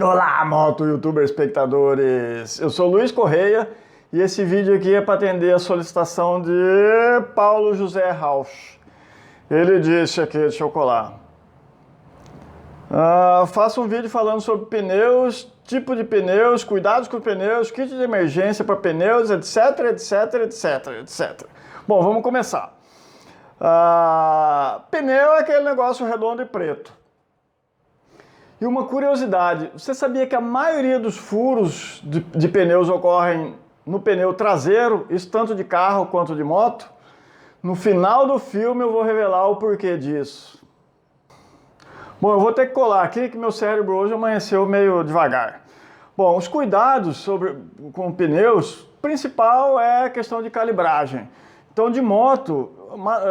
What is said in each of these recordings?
Olá, moto youtuber espectadores! Eu sou Luiz Correia e esse vídeo aqui é para atender a solicitação de Paulo José Rauch. Ele disse aqui, deixa eu colar. Faço um vídeo falando sobre pneus, tipo de pneus, cuidados com pneus, kit de emergência para pneus, etc, etc, etc, etc. Bom, vamos começar. Pneu é aquele negócio redondo e preto. E uma curiosidade, você sabia que a maioria dos furos de pneus ocorrem no pneu traseiro, isso tanto de carro quanto de moto? No final do filme eu vou revelar o porquê disso. Bom, eu vou ter que colar aqui que meu cérebro hoje amanheceu meio devagar. Bom, os cuidados com pneus, principal é a questão de calibragem. Então de moto,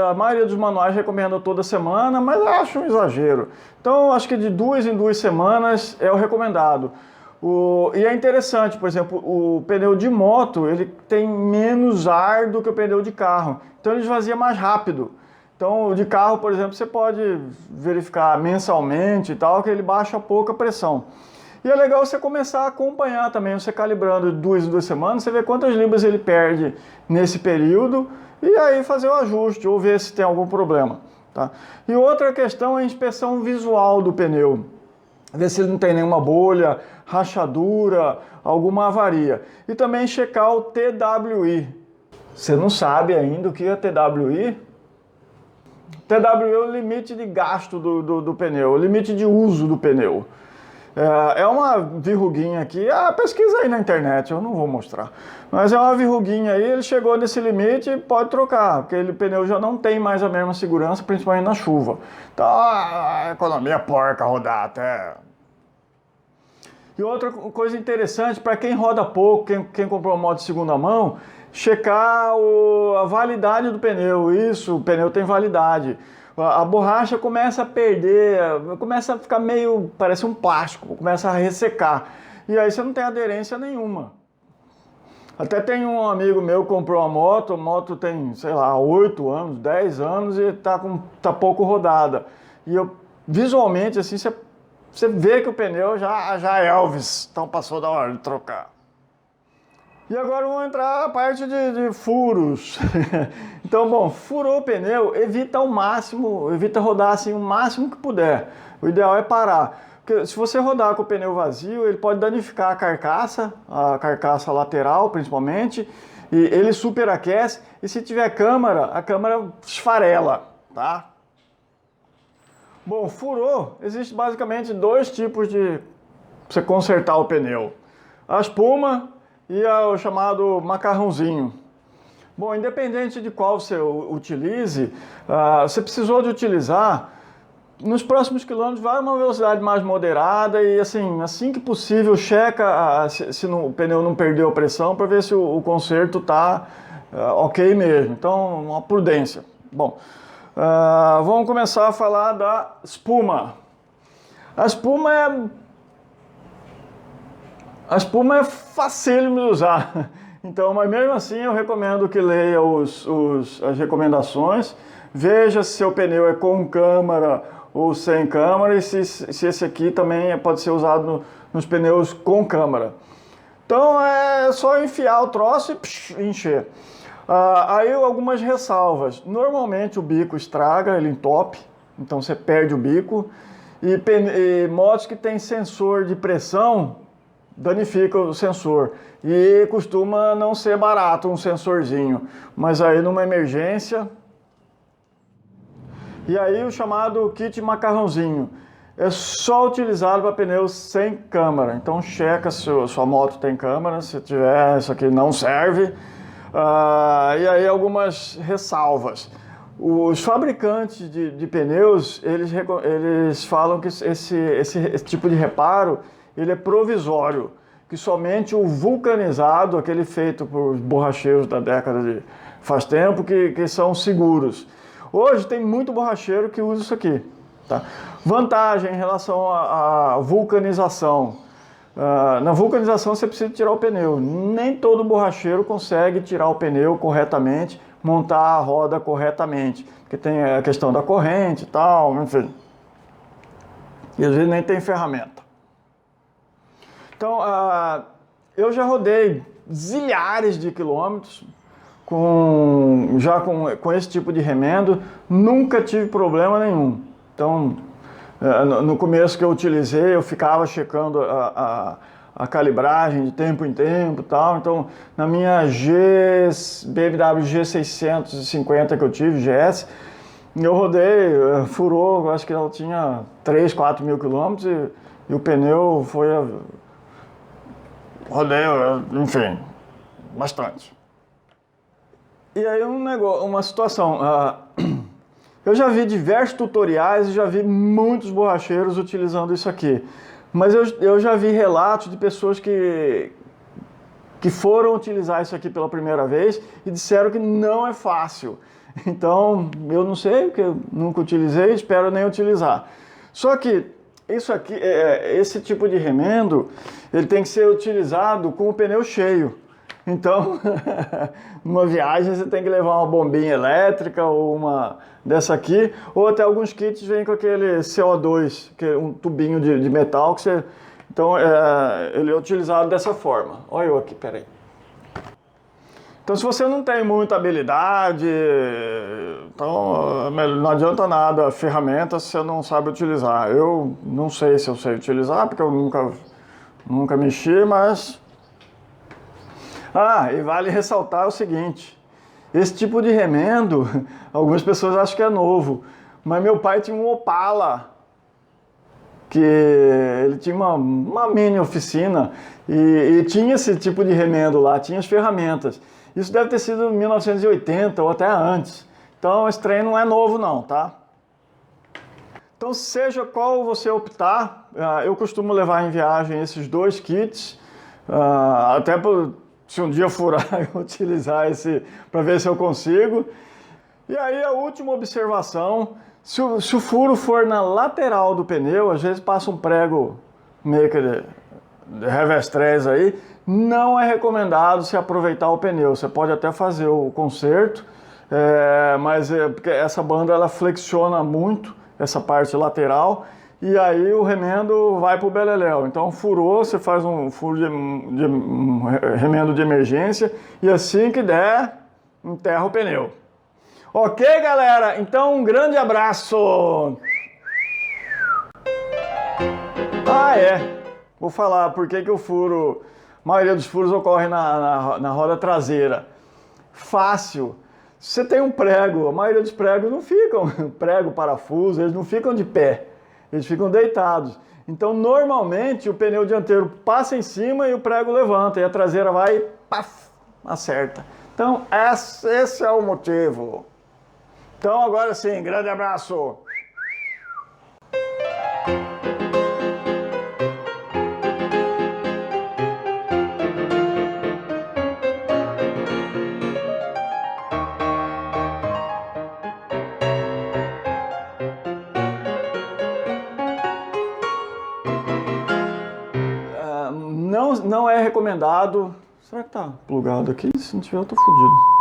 a maioria dos manuais recomenda toda semana, mas eu acho um exagero. Então acho que de 2 em 2 semanas é o recomendado. E é interessante, por exemplo, o pneu de moto ele tem menos ar do que o pneu de carro, então ele esvazia mais rápido. Então o de carro, por exemplo, você pode verificar mensalmente e tal, que ele baixa pouca pressão. E é legal você começar a acompanhar também, você calibrando de 2 em 2 semanas, você vê quantas libras ele perde nesse período, e aí fazer o ajuste ou ver se tem algum problema. Tá? E outra questão é a inspeção visual do pneu. Ver se ele não tem nenhuma bolha, rachadura, alguma avaria. E também checar o TWI. Você não sabe ainda o que é TWI? TWI é o limite de gasto do pneu, o limite de uso do pneu. É uma verruguinha aqui, pesquisa aí na internet, eu não vou mostrar. Mas é uma verruguinha aí, ele chegou nesse limite, pode trocar, porque o pneu já não tem mais a mesma segurança, principalmente na chuva. Então a economia porca rodar até. E outra coisa interessante, para quem roda pouco, quem comprou uma moto de segunda mão, checar a validade do pneu. Isso, o pneu tem validade. A borracha começa a perder, começa a ficar meio, parece um plástico, começa a ressecar. E aí você não tem aderência nenhuma. Até tem um amigo meu que comprou uma moto, a moto tem, sei lá, 8 anos, 10 anos e tá pouco rodada. E visualmente, assim, você vê que o pneu já é Elvis, então passou da hora de trocar. E agora vamos entrar na parte de furos. Então, bom, furou o pneu, evita ao máximo, evita rodar assim o máximo que puder. O ideal é parar. Porque se você rodar com o pneu vazio, ele pode danificar a carcaça lateral principalmente, e ele superaquece, e se tiver câmara, a câmara esfarela, tá? Bom, furou, existe basicamente 2 tipos de você consertar o pneu. A espuma e o chamado macarrãozinho. Bom, independente de qual você utilize, você precisou de utilizar, nos próximos quilômetros vai a uma velocidade mais moderada e assim que possível checa se o pneu não perdeu a pressão para ver se o conserto está ok mesmo. Então, uma prudência. Bom, vamos começar a falar da espuma. A espuma é facílimo de usar, então, mas mesmo assim eu recomendo que leia as recomendações, veja se seu pneu é com câmara ou sem câmara e se esse aqui também pode ser usado nos pneus com câmara. Então é só enfiar o troço e encher. Aí algumas ressalvas, normalmente o bico estraga, ele entope, então você perde o bico, e motos que tem sensor de pressão, danifica o sensor e costuma não ser barato um sensorzinho, mas aí numa emergência. E aí o chamado kit macarrãozinho é só utilizado para pneus sem câmara, então checa se sua moto tem câmara, se tiver isso aqui não serve. E aí algumas ressalvas. Os fabricantes de pneus, eles falam que esse tipo de reparo ele é provisório, que somente o vulcanizado, aquele feito por borracheiros da década de faz tempo, que são seguros. Hoje tem muito borracheiro que usa isso aqui. Tá? Vantagem em relação à vulcanização. Na vulcanização você precisa tirar o pneu. Nem todo borracheiro consegue tirar o pneu corretamente, montar a roda corretamente, porque tem a questão da corrente e tal, enfim. E às vezes nem tem ferramenta. Então, eu já rodei zilhares de quilômetros com esse tipo de remendo, nunca tive problema nenhum. Então, no começo que eu utilizei, eu ficava checando a calibragem de tempo em tempo e tal. Então, na minha BMW G650 que eu tive, GS, eu rodei, furou, acho que ela tinha 3, 4 mil quilômetros e o pneu foi, rodei, enfim, bastante. E aí uma situação, eu já vi diversos tutoriais e já vi muitos borracheiros utilizando isso aqui, mas eu já vi relatos de pessoas que foram utilizar isso aqui pela primeira vez e disseram que não é fácil. Então, eu não sei, porque eu nunca utilizei, espero nem utilizar. Só que isso aqui, esse tipo de remendo, ele tem que ser utilizado com o pneu cheio. Então, numa viagem você tem que levar uma bombinha elétrica ou uma dessa aqui, ou até alguns kits vêm com aquele CO2, que é um tubinho de metal que você... Então, ele é utilizado dessa forma. Olha eu aqui, peraí. Então, se você não tem muita habilidade, então não adianta nada ferramentas se você não sabe utilizar. Eu não sei se eu sei utilizar, porque eu nunca mexi, mas... e vale ressaltar o seguinte, esse tipo de remendo, algumas pessoas acham que é novo, mas meu pai tinha um Opala, que ele tinha uma mini oficina e tinha esse tipo de remendo lá, tinha as ferramentas. Isso deve ter sido em 1980 ou até antes. Então esse trem não é novo não, tá? Então seja qual você optar, eu costumo levar em viagem esses dois kits, até se um dia furar eu utilizar esse para ver se eu consigo. E aí a última observação, se o furo for na lateral do pneu, às vezes passa um prego meio que de revestrez aí, não é recomendado se aproveitar o pneu. Você pode até fazer o conserto, mas porque essa banda ela flexiona muito, essa parte lateral, e aí o remendo vai para o beleléu. Então furou, você faz um furo um remendo de emergência, e assim que der, enterra o pneu. Ok, galera? Então um grande abraço! Vou falar por que o furo... A maioria dos furos ocorre na roda traseira. Fácil. Se você tem um prego, a maioria dos pregos não ficam, prego, parafuso, eles não ficam de pé, eles ficam deitados. Então, normalmente, o pneu dianteiro passa em cima e o prego levanta, e a traseira vai e paf, acerta. Então, esse é o motivo. Então, agora sim, grande abraço! Não é recomendado... Será que tá plugado aqui? Se não tiver, eu tô fodido.